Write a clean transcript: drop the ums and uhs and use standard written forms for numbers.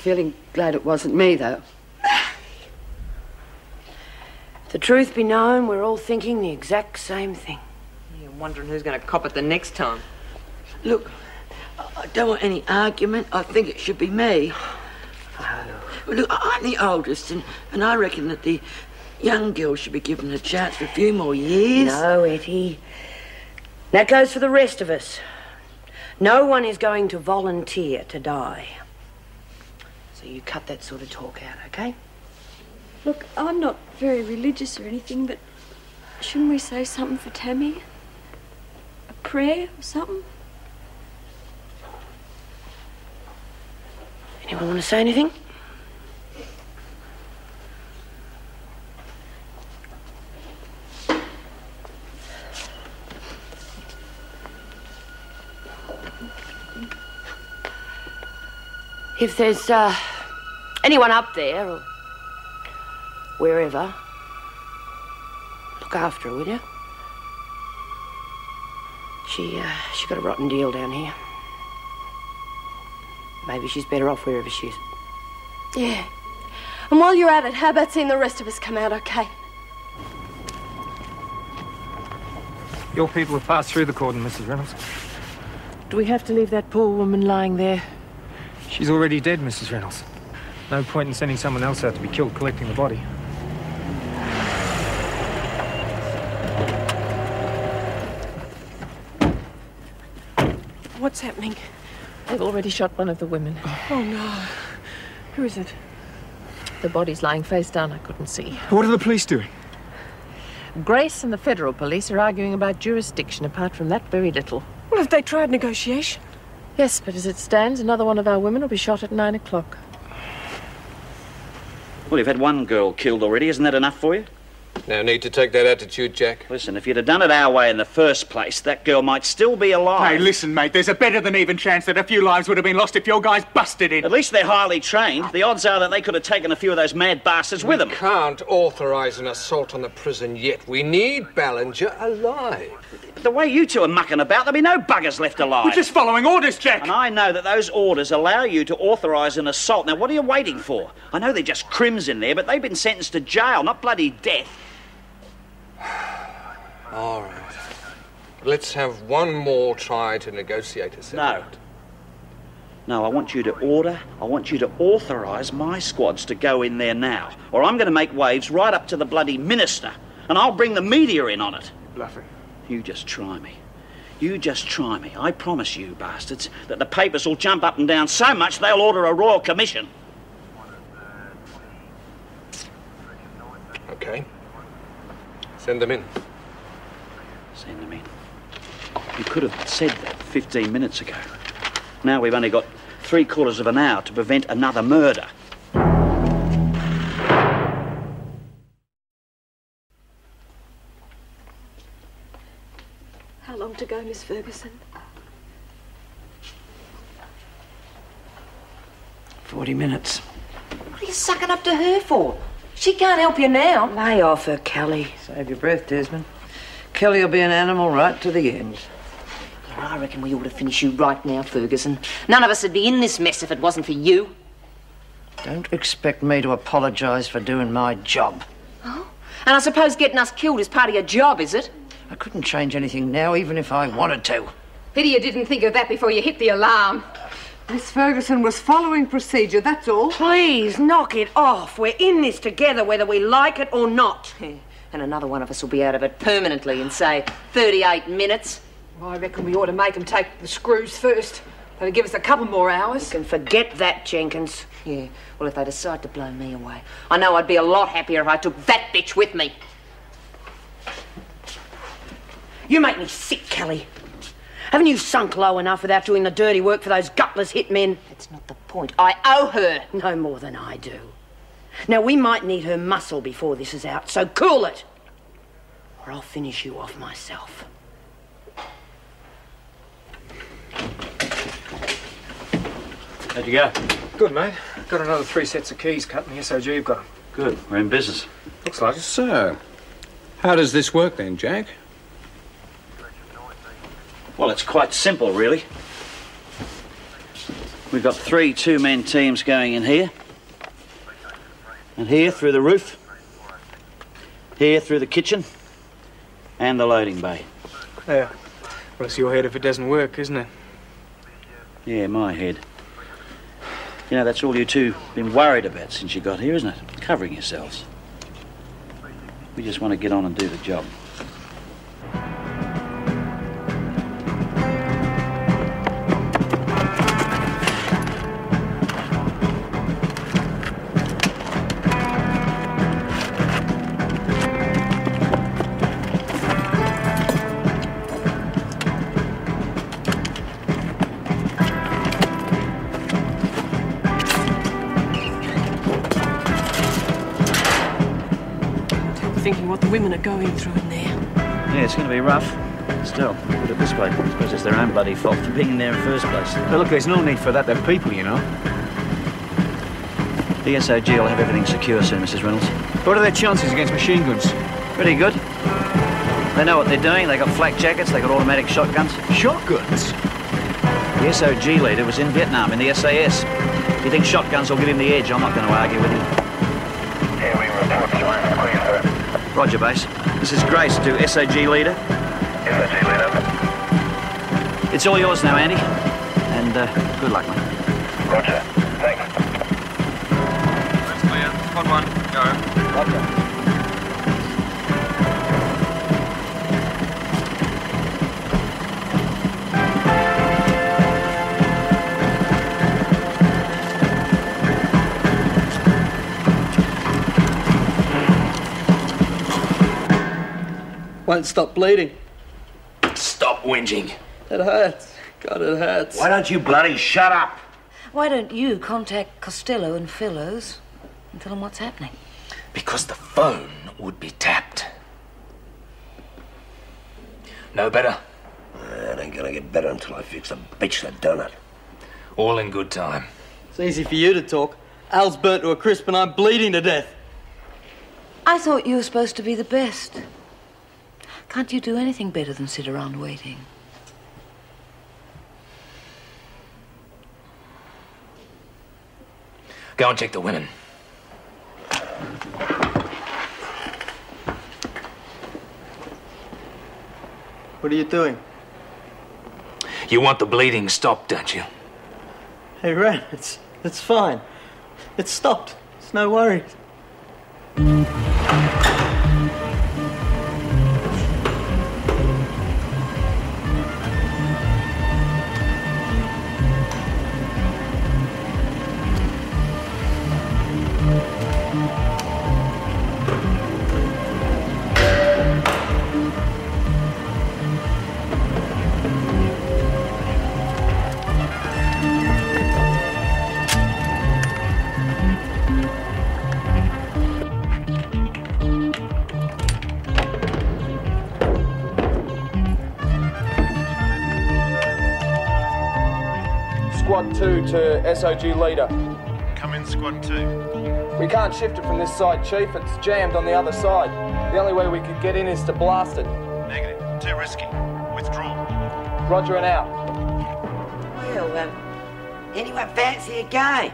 feeling glad it wasn't me, though. If the truth be known, we're all thinking the exact same thing. You're wondering who's going to cop it the next time. Look, I don't want any argument. I think it should be me. Look, I'm the oldest, and I reckon that the young girl should be given a chance for a few more years. No, Etty. That goes for the rest of us. No one is going to volunteer to die. So you cut that sort of talk out, okay? Look, I'm not very religious or anything, but shouldn't we say something for Tammy? A prayer or something? Anyone want to say anything? If there's anyone up there or wherever, look after her, will you? She got a rotten deal down here. Maybe she's better off wherever she is. Yeah. And while you're at it, how about seeing the rest of us come out okay? Your people have passed through the cordon, Mrs. Reynolds. Do we have to leave that poor woman lying there? She's already dead, Mrs. Reynolds. No point in sending someone else out to be killed collecting the body. What's happening? They've already shot one of the women. Oh, no. Who is it? The body's lying face down. I couldn't see. What are the police doing? Grace and the federal police are arguing about jurisdiction. Apart from that, very little. Well, have they tried negotiation? Yes, but as it stands, another one of our women will be shot at 9 o'clock. Well, you've had one girl killed already. Isn't that enough for you? No need to take that attitude, Jack. Listen, if you'd have done it our way in the first place, that girl might still be alive. Hey, listen, mate, there's a better than even chance that a few lives would have been lost if your guys busted in. At least they're highly trained. The odds are that they could have taken a few of those mad bastards with them. We can't authorise an assault on the prison yet. We need Ballinger alive. The way you two are mucking about, there'll be no buggers left alive. We're just following orders, Jack. And I know that those orders allow you to authorise an assault. Now, what are you waiting for? I know they're just crims in there, but they've been sentenced to jail, not bloody death. All right. Let's have one more try to negotiate a settlement. No, I want you to authorise my squads to go in there now, or I'm going to make waves right up to the bloody minister, and I'll bring the media in on it. Bluffing. You just try me. You just try me. I promise you, bastards, that the papers will jump up and down so much they'll order a royal commission. Okay. Send them in. Send them in. You could have said that 15 minutes ago. Now we've only got 3/4 of an hour to prevent another murder. How long to go, Miss Ferguson? 40 minutes. What are you sucking up to her for? She can't help you now. Lay off her, Kelly. Save your breath, Desmond. Kelly will be an animal right to the end. Yeah, I reckon we ought to finish you right now, Ferguson. None of us would be in this mess if it wasn't for you. Don't expect me to apologise for doing my job. Oh? And I suppose getting us killed is part of your job, is it? I couldn't change anything now, even if I wanted to. Pity you didn't think of that before you hit the alarm. Miss Ferguson was following procedure, that's all. Please, knock it off. We're in this together, whether we like it or not. Yeah. And another one of us will be out of it permanently in, say, 38 minutes. I reckon we ought to make them take the screws first. That'll give us a couple more hours. You can forget that, Jenkins. Yeah, well, if they decide to blow me away, I know I'd be a lot happier if I took that bitch with me. You make me sick, Kelly. Haven't you sunk low enough without doing the dirty work for those gutless hitmen? That's not the point. I owe her. No more than I do. Now, we might need her muscle before this is out, so cool it. Or I'll finish you off myself. How'd you go? Good, mate. Got another 3 sets of keys cut in the SOG. You've got them. Good. We're in business. Looks like it. So, how does this work then, Jack? Well, it's quite simple, really. We've got 3 two-man teams going in here. And here through the roof. Here through the kitchen. And the loading bay. Yeah. Well, it's your head if it doesn't work, isn't it? Yeah, my head. You know, that's all you two been worried about since you got here, isn't it? Covering yourselves. We just want to get on and do the job. Thinking what the women are going through in there. Yeah, it's going to be rough. Still, put it this way, I suppose it's their own bloody fault for being in there in the first place. But look, there's no need for that. They're people, you know. The SOG will have everything secure soon, Mrs. Reynolds. What are their chances against machine guns? Pretty good. They know what they're doing. They got flak jackets, they got automatic shotguns. Shotguns? The SOG leader was in Vietnam in the SAS. If you think shotguns will give him the edge, I'm not going to argue with you. Here we report surrender, please, sir. Roger, base. This is Grace to SOG leader. SOG leader. It's all yours now, Andy. And good luck, mate. Roger. Thanks. That's clear. Squad 1, go. Roger. Won't stop bleeding. Stop whinging. It hurts. God, it hurts. Why don't you bloody shut up? Why don't you contact Costello and Fellows and tell them what's happening? Because the phone would be tapped. No better? It ain't gonna get better until I fix the bitch that done it. All in good time. It's easy for you to talk. Al's burnt to a crisp and I'm bleeding to death. I thought you were supposed to be the best. Can't you do anything better than sit around waiting? Go and check the women. What are you doing? You want the bleeding stopped, don't you? Hey, Ren, it's fine. It's stopped. It's no worries. Squad 2 to SOG leader. Come in, Squad 2. We can't shift it from this side, Chief. It's jammed on the other side. The only way we could get in is to blast it. Negative. Too risky. Withdraw. Roger and out. Well, anyone fancy a game?